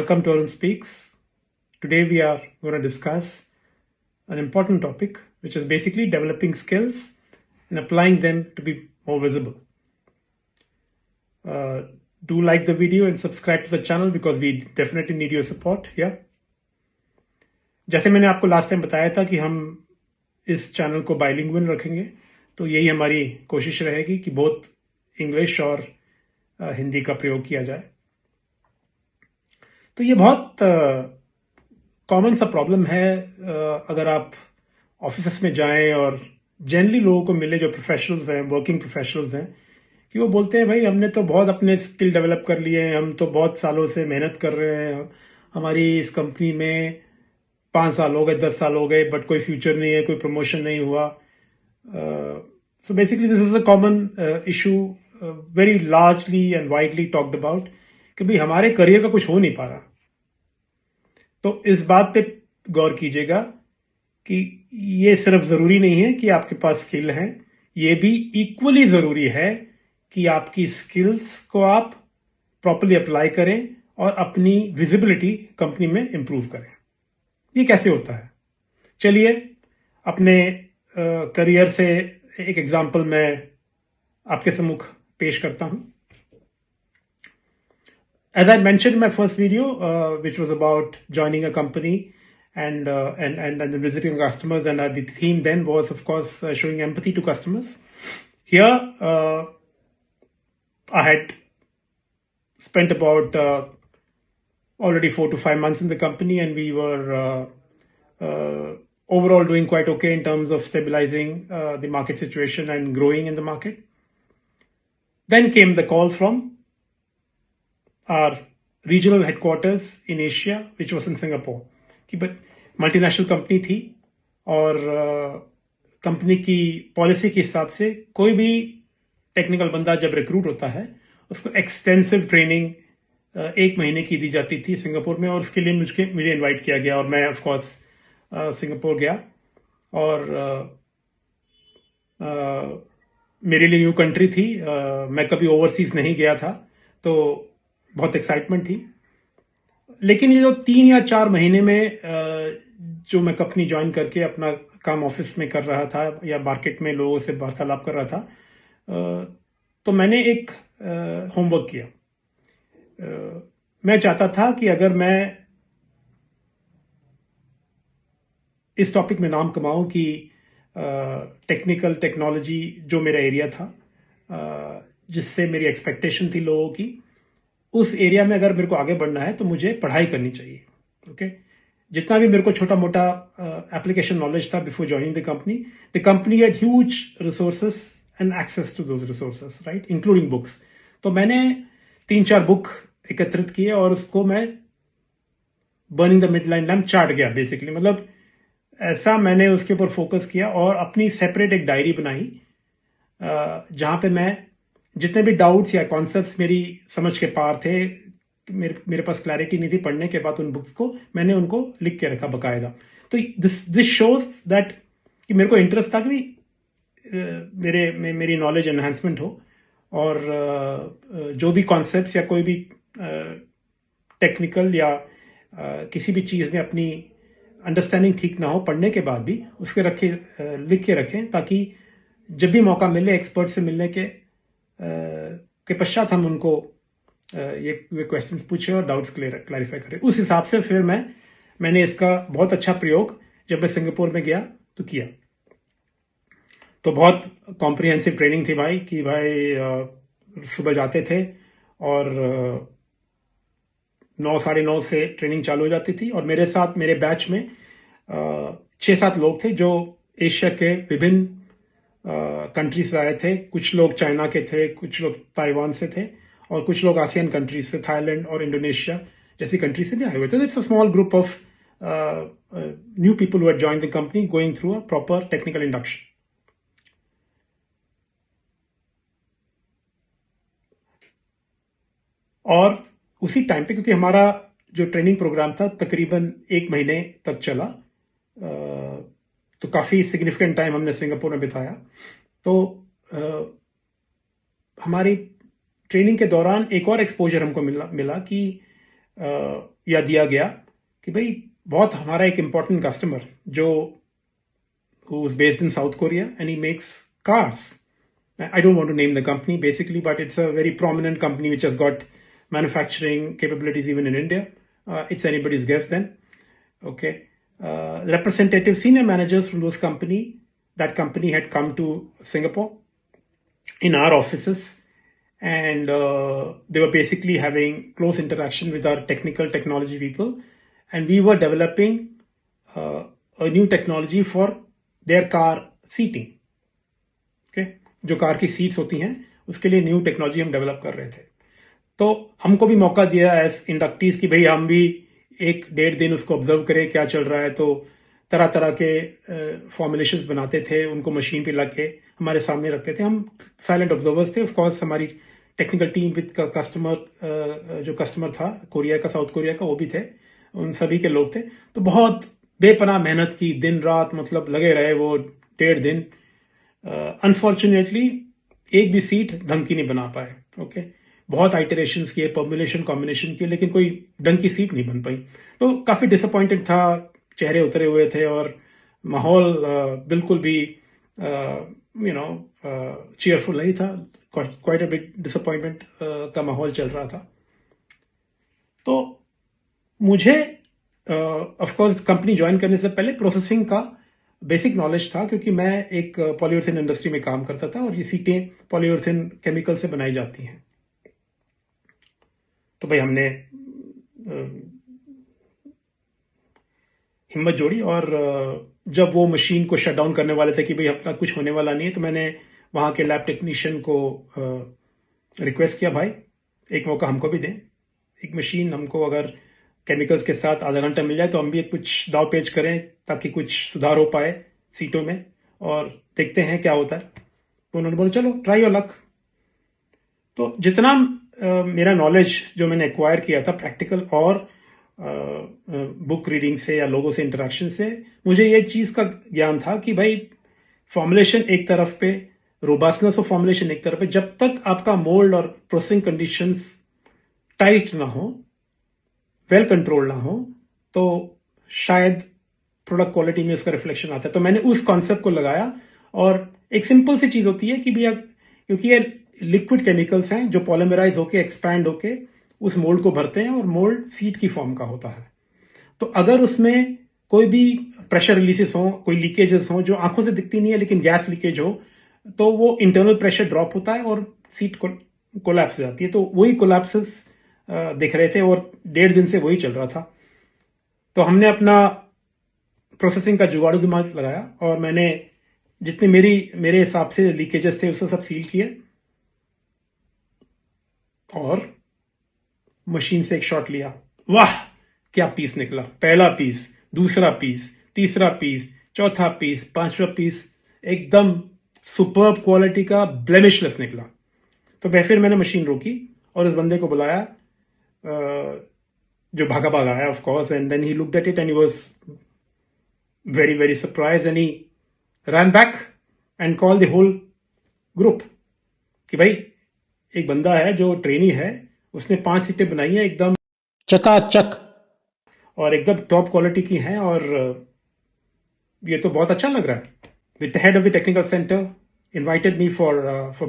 Welcome to Arun Speaks. Today we are going to discuss an important topic, which is basically developing skills and applying them to be more visible. Do like the video and subscribe to the channel because we definitely need your support here. जैसे मैंने आपको last time बताया था कि हम इस channel को bilingual रखेंगे, तो यही हमारी कोशिश रहेगी कि बहुत इंग्लिश और हिंदी का प्रयोग किया जाए। तो ये बहुत कॉमन सा प्रॉब्लम है अगर आप ऑफिस में जाएं और जनरली लोगों को मिले जो प्रोफेशनल्स हैं, वर्किंग प्रोफेशनल्स हैं, कि वो बोलते हैं भाई हमने तो बहुत अपने स्किल डेवलप कर लिए हैं, हम तो बहुत सालों से मेहनत कर रहे हैं, हमारी इस कंपनी में 5 साल हो गए, 10 साल हो गए, बट कोई फ्यूचर नहीं है, कोई प्रमोशन नहीं हुआ। So basically this is a common issue, very largely and widely talked about, कि भाई हमारे करियर का कुछ हो नहीं पा रहा। तो इस बात पे गौर कीजिएगा कि ये सिर्फ जरूरी नहीं है कि आपके पास स्किल है, ये भी इक्वली जरूरी है कि आपकी स्किल्स को आप प्रॉपर्ली अप्लाई करें और अपनी विजिबिलिटी कंपनी में इंप्रूव करें। ये कैसे होता है? चलिए अपने करियर से एक एग्जांपल मैं आपके सम्मुख पेश करता हूं। As I mentioned in my first video, which was about joining a company and then visiting customers, and the theme then was, of course, showing empathy to customers. Here, I had spent about already 4 to 5 months in the company, and we were overall doing quite okay in terms of stabilizing the market situation and growing in the market. Then came the call from our regional headquarters in Asia, which was in Singapore, कि multinational company थी और company की policy के हिसाब से कोई भी technical बंदा जब रिक्रूट होता है उसको एक्सटेंसिव ट्रेनिंग 1 महीने की दी जाती थी सिंगापुर में, और उसके लिए मुझे इनवाइट किया गया और मैं ऑफ कोर्स सिंगापुर गया। और मेरे लिए न्यू कंट्री थी, मैं कभी ओवरसीज नहीं गया था, तो बहुत एक्साइटमेंट थी। लेकिन ये जो 3 या 4 महीने में जो मैं कंपनी ज्वाइन करके अपना काम ऑफिस में कर रहा था या मार्केट में लोगों से वार्तालाप कर रहा था, तो मैंने एक होमवर्क किया। मैं चाहता था कि अगर मैं इस टॉपिक में नाम कमाऊं कि टेक्नोलॉजी जो मेरा एरिया था, जिससे मेरी एक्सपेक्टेशन थी लोगों की, उस एरिया में अगर मेरे को आगे बढ़ना है तो मुझे पढ़ाई करनी चाहिए। ओके, जितना भी मेरे को छोटा मोटा एप्लीकेशन नॉलेज था before joining the company had huge resources and access to those resources, right, including books. तो मैंने 3-4 बुक एकत्रित किए और उसको मैं burning the midnight lamp chart गया बेसिकली, मतलब ऐसा मैंने उसके ऊपर फोकस किया और अपनी सेपरेट एक डायरी बनाई जहां पे मैं जितने भी डाउट्स या कॉन्सेप्ट्स मेरी समझ के पार थे, मेरे पास क्लैरिटी नहीं थी पढ़ने के बाद उन बुक्स को, मैंने उनको लिख के रखा बकायदा। तो दिस शोज दैट कि मेरे को इंटरेस्ट था कि मेरी नॉलेज एनहांसमेंट हो, और जो भी कॉन्सेप्ट्स या कोई भी टेक्निकल या किसी भी चीज में अपनी अंडरस्टैंडिंग ठीक ना हो, पढ़ने के बाद भी उसके लिख के रखें, ताकि जब भी मौका मिले एक्सपर्ट से मिलने के पश्चात हम उनको ये क्वेश्चंस पूछे और डाउट्स क्लैरिफाई करें। उस हिसाब से फिर मैंने इसका बहुत अच्छा प्रयोग जब मैं सिंगापुर में गया तो किया। तो बहुत कॉम्प्रिहेंसिव ट्रेनिंग थी भाई, कि भाई सुबह जाते थे और 9, साढ़े 9 से ट्रेनिंग चालू हो जाती थी, और मेरे साथ मेरे बैच में 6-7 लोग थे जो एशिया के विभिन्न कंट्री से आए थे। कुछ लोग चाइना के थे, कुछ लोग ताइवान से थे, और कुछ लोग आसियान कंट्री से, थाईलैंड और इंडोनेशिया जैसी कंट्री से भी आए हुए थे। It's a small group of new people who had joined the company going through a proper technical induction. और उसी टाइम पे, क्योंकि हमारा जो ट्रेनिंग प्रोग्राम था तकरीबन 1 महीने तक चला, तो काफी सिग्निफिकेंट टाइम हमने सिंगापुर में बिताया। तो हमारी ट्रेनिंग के दौरान एक और एक्सपोजर हमको मिला कि या दिया गया कि भाई बहुत हमारा एक इम्पॉर्टेंट कस्टमर जो who is based in South Korea and he makes cars. I don't want to name the company basically, but it's a very prominent company which has got manufacturing capabilities even in India. It's anybody's guess then. Okay. Representative senior managers from that company had come to Singapore in our offices, and they were basically having close interaction with our technology people, and we were developing a new technology for their car seating. Okay, जो car की seats होती हैं उसके लिए new technology हम develop कर रहे थे. तो हमको भी मौका दिया एज इंडक्टीज कि भाई हम भी 1-1.5 दिन उसको ऑब्जर्व करें क्या चल रहा है. तो तरह तरह के फॉर्मुलेशंस बनाते थे, उनको मशीन पे लग के हमारे सामने रखते थे. हम साइलेंट ऑब्जर्वर्स थे. ऑफ कोर्स हमारी टेक्निकल टीम विद कस्टमर, जो कस्टमर था कोरिया का, साउथ कोरिया का, वो भी थे. उन सभी के लोग थे. तो बहुत बेपनाह मेहनत की, दिन रात मतलब लगे रहे वो 1.5 दिन. अनफॉर्चुनेटली एक भी सीट ढंग की नहीं बना पाए. ओके, बहुत आइटरेशंस किए, फॉर्मुलेशन कॉम्बिनेशन किए, लेकिन कोई ढंग की सीट नहीं बन पाई. तो काफी डिसअपॉइंटेड था, चेहरे उतरे हुए थे और माहौल बिल्कुल भी चीयरफुल नहीं था. क्वाइट अ बिग डिसअपॉइंटमेंट का माहौल चल रहा था. तो मुझे ऑफ कोर्स कंपनी ज्वाइन करने से पहले प्रोसेसिंग का बेसिक नॉलेज था, क्योंकि मैं एक पॉलीयूरेथेन इंडस्ट्री में काम करता था और ये सीटें पॉलीयूरेथेन केमिकल से बनाई जाती हैं. तो भाई हमने हिम्मत जोड़ी और जब वो मशीन को शट डाउन करने वाले थे कि भाई अपना कुछ होने वाला नहीं है, तो मैंने वहां के लैब टेक्नीशियन को रिक्वेस्ट किया, भाई एक मौका हमको भी दें. एक मशीन हमको अगर केमिकल्स के साथ आधा घंटा मिल जाए तो हम भी कुछ दाव पेच करें ताकि कुछ सुधार हो पाए सीटों में, और देखते हैं क्या होता है. तो उन्होंने बोला चलो ट्राई योर लक. तो जितना मेरा नॉलेज जो मैंने एक्वायर किया था प्रैक्टिकल और बुक रीडिंग से या लोगों से इंटरेक्शन से, मुझे ये चीज का ज्ञान था कि भाई फॉर्मुलेशन एक तरफ पे, रोबस्टनेस ऑफ फॉर्मुलेशन एक तरफ पे, जब तक आपका मोल्ड और प्रोसेसिंग कंडीशंस टाइट ना हो, वेल कंट्रोल ना हो, तो शायद प्रोडक्ट क्वालिटी में उसका रिफ्लेक्शन आता है. तो मैंने उस कॉन्सेप्ट को लगाया. और एक सिंपल सी चीज होती है कि भैया, क्योंकि ये लिक्विड केमिकल्स हैं जो पॉलीमराइज होके एक्सपैंड होके उस मोल्ड को भरते हैं, और मोल्ड सीट की फॉर्म का होता है. तो अगर उसमें कोई भी प्रेशर रिलीजेस हो, कोई लीकेजेस हो जो आंखों से दिखती नहीं है लेकिन गैस लीकेज हो, तो वो इंटरनल प्रेशर ड्रॉप होता है और सीट को कोलैप्स हो जाती है. तो वही कोलैप्सेस दिख रहे थे और 1.5 दिन से वही चल रहा था. तो हमने अपना प्रोसेसिंग का जुगाड़ू दिमाग लगाया और मैंने जितने मेरे हिसाब से लीकेजेस थे उसको सब सील किए और मशीन से एक शॉट लिया. वाह क्या पीस निकला! पहला पीस, दूसरा पीस, तीसरा पीस, चौथा पीस, पांचवा पीस, एकदम सुपर्ब क्वालिटी का, ब्लेमिशलेस निकला. तो फिर मैंने मशीन रोकी और उस बंदे को बुलाया जो भागा भागा आया of course, and then he looked at it and he was very very surprised and he run back and call the whole group कि भाई एक बंदा है जो ट्रेनी है, उसने 5 सीटें बनाई हैं एकदम चकाचक और एकदम टॉप क्वालिटी की हैं, और ये तो बहुत अच्छा लग रहा है. The head of the technical center invited me for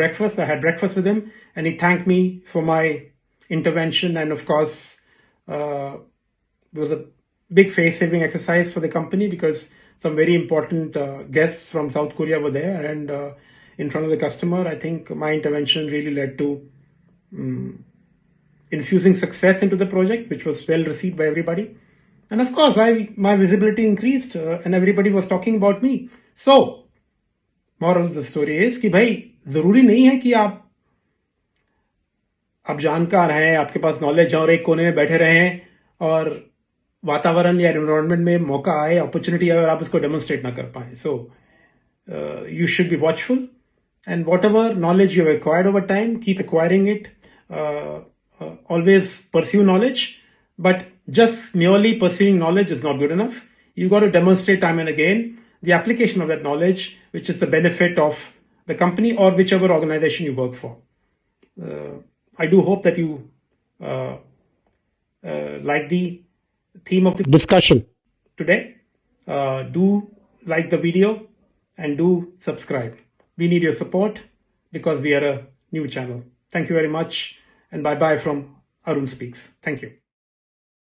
breakfast. I had breakfast with him, and he thanked me for my intervention. And of course, it was a big face-saving exercise for the company because some very important guests from South Korea were there, and in front of the customer, I think my intervention really led to infusing success into the project, which was well received by everybody. And of course, my visibility increased, and everybody was talking about me. So, moral of the story is कि भाई जरूरी नहीं है कि आप जानकार हैं, आपके पास नॉलेज है और एक कोने में बैठे रहे हैं और वातावरण या एनवायरनमेंट में मौका आए, अपॉर्चुनिटी आए और आप उसको डेमोन्स्ट्रेट ना कर पाए. So you should be watchful, and what ever knowledge you have acquired over time, keep acquiring it. Always pursue knowledge, but just merely pursuing knowledge is not good enough. You got to demonstrate time and again the application of that knowledge, which is the benefit of the company or whichever organization you work for. I do hope that you like the theme of the discussion today, do like the video and do subscribe. We need your support because we are a new channel. Thank you very much, and bye bye from Arun Speaks. Thank you.